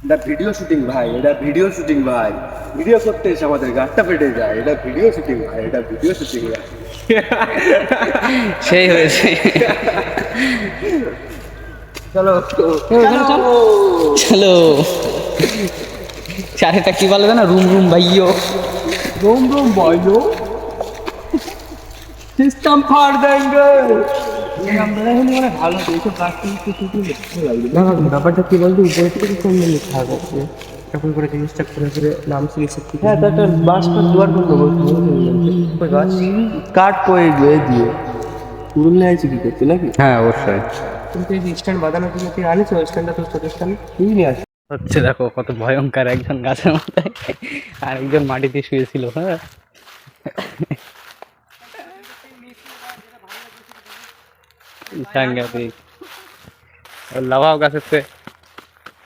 এটা video shooting ভাই, এটা ভিডিও শুটিং ভাই। ভিডিও করতে এসে আমাদের গাড়টা ফেটে যায়, এটা ভিডিও শুটিং ভাই, এটা ভিডিও শুটিং ভাই। সেই হয়েছে। চলো ওখানে চল, চলো। চারেটা কি বলে না, রুম রুম ভাইও। রোম রোম বলো, সিস্টেম ফার দেঙ্গে। ভালো এইসব কাজ না না, ব্যাপারটা কি বলতো, উপরে থেকে তো সুন্দর লেখা আছে, তখন করে জিনিসটা করে করে নাম সিলেক্ট করতে। হ্যাঁ, তো একটা বাস ফাস জোগাড় করে দেবো। ওই বাস কাঠ করে দিয়ে দিয়ে পুরুলিয়া আছে কি করতে নাকি? হ্যাঁ অবশ্যই। কিন্তু এই স্ট্যান্ড বাঁধানোর জন্য তুই আনিস, ওই স্ট্যান্ডটা তোর ছোট স্ট্যান্ড তুই নিয়ে আসিস। হচ্ছে দেখো কত ভয়ঙ্কর, একজন গাছের মাথায় আর একজন মাটিতে শুয়েছিল। হ্যাঁ, সাংঘাতিক। লাভাও গাছের